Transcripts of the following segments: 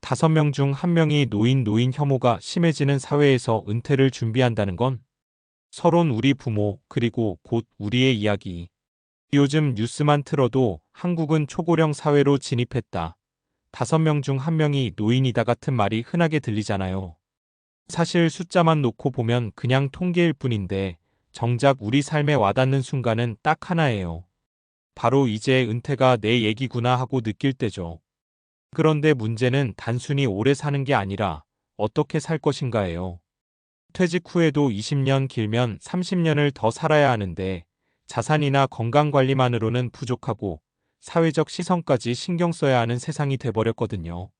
5명 중 1명이 노인 혐오가 심해지는 사회에서 은퇴를 준비한다는 건 서론 우리 부모 그리고 곧 우리의 이야기. 요즘 뉴스만 틀어도 한국은 초고령 사회로 진입했다. 5명 중 1명이 노인이다 같은 말이 흔하게 들리잖아요. 사실 숫자만 놓고 보면 그냥 통계일 뿐인데 정작 우리 삶에 와닿는 순간은 딱 하나예요. 바로 이제 은퇴가 내 얘기구나 하고 느낄 때죠. 그런데 문제는 단순히 오래 사는 게 아니라 어떻게 살 것인가예요. 퇴직 후에도 20년 길면 30년을 더 살아야 하는데 자산이나 건강 관리만으로는 부족하고 사회적 시선까지 신경 써야 하는 세상이 돼버렸거든요.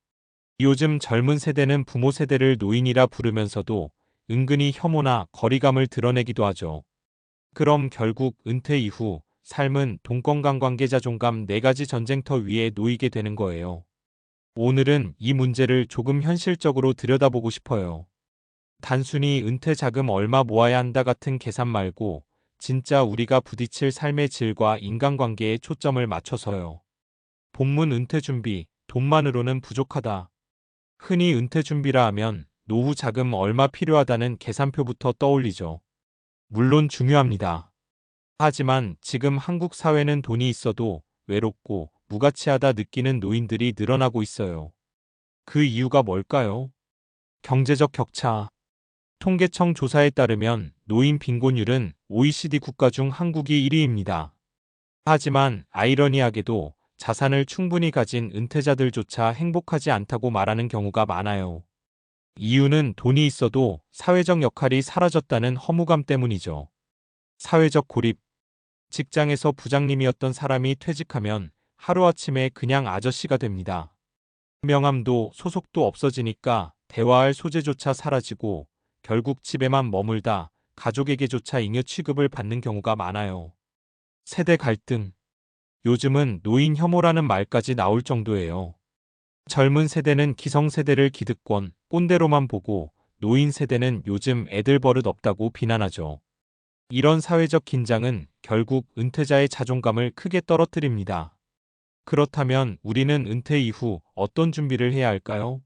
요즘 젊은 세대는 부모 세대를 노인이라 부르면서도 은근히 혐오나 거리감을 드러내기도 하죠. 그럼 결국 은퇴 이후 삶은 동건강 관계자존감 4가지 전쟁터 위에 놓이게 되는 거예요. 오늘은 이 문제를 조금 현실적으로 들여다보고 싶어요. 단순히 은퇴 자금 얼마 모아야 한다 같은 계산 말고 진짜 우리가 부딪힐 삶의 질과 인간관계에 초점을 맞춰서요. 본문 은퇴 준비, 돈만으로는 부족하다. 흔히 은퇴 준비라 하면 노후 자금 얼마 필요하다는 계산표부터 떠올리죠. 물론 중요합니다. 하지만 지금 한국 사회는 돈이 있어도 외롭고 무가치하다 느끼는 노인들이 늘어나고 있어요. 그 이유가 뭘까요? 경제적 격차. 통계청 조사에 따르면 노인 빈곤율은 OECD 국가 중 한국이 1위입니다. 하지만 아이러니하게도 자산을 충분히 가진 은퇴자들조차 행복하지 않다고 말하는 경우가 많아요. 이유는 돈이 있어도 사회적 역할이 사라졌다는 허무감 때문이죠. 사회적 고립. 직장에서 부장님이었던 사람이 퇴직하면 하루아침에 그냥 아저씨가 됩니다. 명함도 소속도 없어지니까 대화할 소재조차 사라지고 결국 집에만 머물다 가족에게조차 잉여 취급을 받는 경우가 많아요. 세대 갈등. 요즘은 노인 혐오라는 말까지 나올 정도예요. 젊은 세대는 기성세대를 기득권, 꼰대로만 보고 노인 세대는 요즘 애들 버릇 없다고 비난하죠. 이런 사회적 긴장은 결국 은퇴자의 자존감을 크게 떨어뜨립니다. 그렇다면 우리는 은퇴 이후 어떤 준비를 해야 할까요?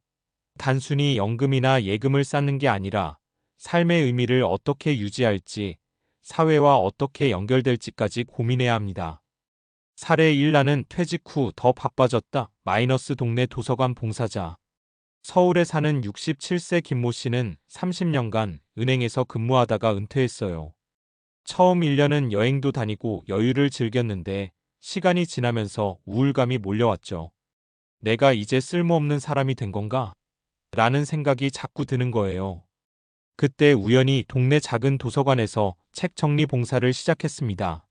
단순히 연금이나 예금을 쌓는 게 아니라 삶의 의미를 어떻게 유지할지, 사회와 어떻게 연결될지까지 고민해야 합니다. 사례 1 나는 퇴직 후 더 바빠졌다. 마이너스 동네 도서관 봉사자. 서울에 사는 67세 김모 씨는 30년간 은행에서 근무하다가 은퇴했어요. 처음 1년은 여행도 다니고 여유를 즐겼는데 시간이 지나면서 우울감이 몰려왔죠. 내가 이제 쓸모없는 사람이 된 건가? 라는 생각이 자꾸 드는 거예요. 그때 우연히 동네 작은 도서관에서 책 정리 봉사를 시작했습니다.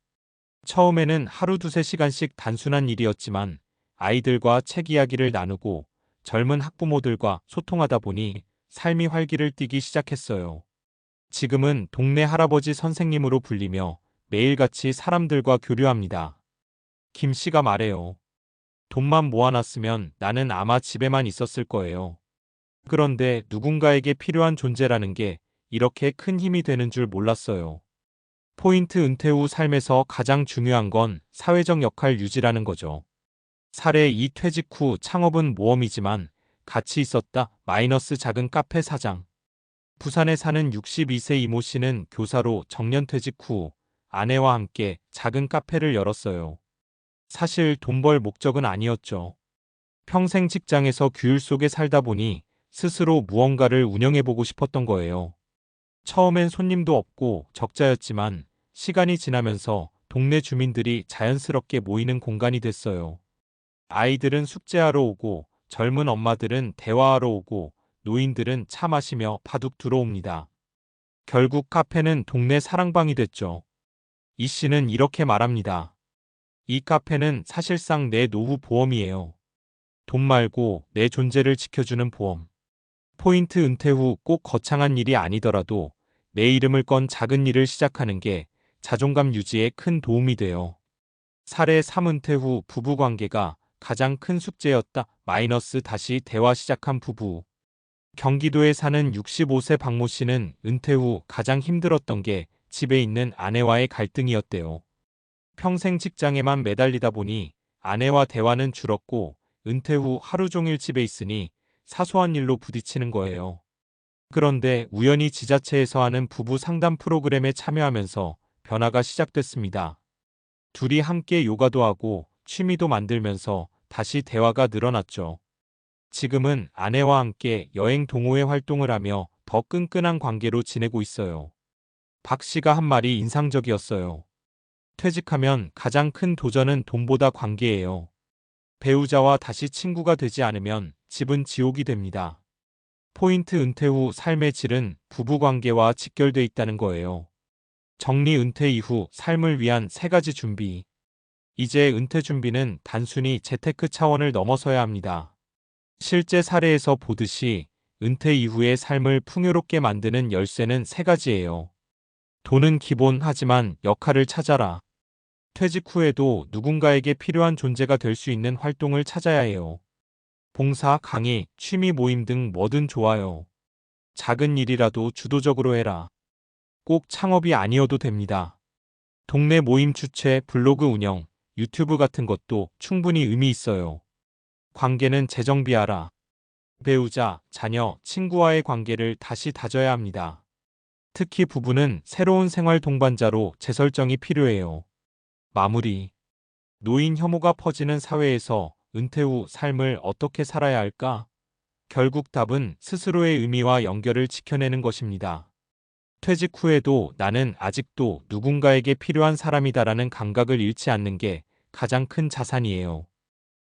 처음에는 하루 2~3시간씩 단순한 일이었지만 아이들과 책 이야기를 나누고 젊은 학부모들과 소통하다 보니 삶이 활기를 띠기 시작했어요. 지금은 동네 할아버지 선생님으로 불리며 매일같이 사람들과 교류합니다. 김 씨가 말해요. 돈만 모아놨으면 나는 아마 집에만 있었을 거예요. 그런데 누군가에게 필요한 존재라는 게 이렇게 큰 힘이 되는 줄 몰랐어요. 포인트 은퇴 후 삶에서 가장 중요한 건 사회적 역할 유지라는 거죠. 사례 2 퇴직 후 창업은 모험이지만 가치 있었다. 마이너스 작은 카페 사장. 부산에 사는 62세 이모 씨는 교사로 정년퇴직 후 아내와 함께 작은 카페를 열었어요. 사실 돈 벌 목적은 아니었죠. 평생 직장에서 규율 속에 살다 보니 스스로 무언가를 운영해보고 싶었던 거예요. 처음엔 손님도 없고 적자였지만 시간이 지나면서 동네 주민들이 자연스럽게 모이는 공간이 됐어요. 아이들은 숙제하러 오고 젊은 엄마들은 대화하러 오고 노인들은 차 마시며 바둑 들어옵니다. 결국 카페는 동네 사랑방이 됐죠. 이 씨는 이렇게 말합니다. 이 카페는 사실상 내 노후 보험이에요. 돈 말고 내 존재를 지켜주는 보험. 포인트 은퇴 후 꼭 거창한 일이 아니더라도 내 이름을 건 작은 일을 시작하는 게 자존감 유지에 큰 도움이 돼요. 사례 3 은퇴 후 부부 관계가 가장 큰 숙제였다. 마이너스 다시 대화 시작한 부부. 경기도에 사는 65세 박모 씨는 은퇴 후 가장 힘들었던 게 집에 있는 아내와의 갈등이었대요. 평생 직장에만 매달리다 보니 아내와 대화는 줄었고 은퇴 후 하루 종일 집에 있으니 사소한 일로 부딪히는 거예요. 그런데 우연히 지자체에서 하는 부부 상담 프로그램에 참여하면서 변화가 시작됐습니다. 둘이 함께 요가도 하고 취미도 만들면서 다시 대화가 늘어났죠. 지금은 아내와 함께 여행 동호회 활동을 하며 더 끈끈한 관계로 지내고 있어요. 박 씨가 한 말이 인상적이었어요. 퇴직하면 가장 큰 도전은 돈보다 관계예요. 배우자와 다시 친구가 되지 않으면 집은 지옥이 됩니다. 포인트 은퇴 후 삶의 질은 부부관계와 직결돼 있다는 거예요. 정리 은퇴 이후 삶을 위한 3가지 준비. 이제 은퇴 준비는 단순히 재테크 차원을 넘어서야 합니다. 실제 사례에서 보듯이 은퇴 이후의 삶을 풍요롭게 만드는 열쇠는 3가지예요. 돈은 기본 하지만 역할을 찾아라. 퇴직 후에도 누군가에게 필요한 존재가 될 수 있는 활동을 찾아야 해요. 봉사, 강의, 취미 모임 등 뭐든 좋아요. 작은 일이라도 주도적으로 해라. 꼭 창업이 아니어도 됩니다. 동네 모임 주최, 블로그 운영, 유튜브 같은 것도 충분히 의미 있어요. 관계는 재정비하라. 배우자, 자녀, 친구와의 관계를 다시 다져야 합니다. 특히 부부는 새로운 생활 동반자로 재설정이 필요해요. 마무리. 노인 혐오가 퍼지는 사회에서 은퇴 후 삶을 어떻게 살아야 할까? 결국 답은 스스로의 의미와 연결을 지켜내는 것입니다. 퇴직 후에도 나는 아직도 누군가에게 필요한 사람이다라는 감각을 잃지 않는 게 가장 큰 자산이에요.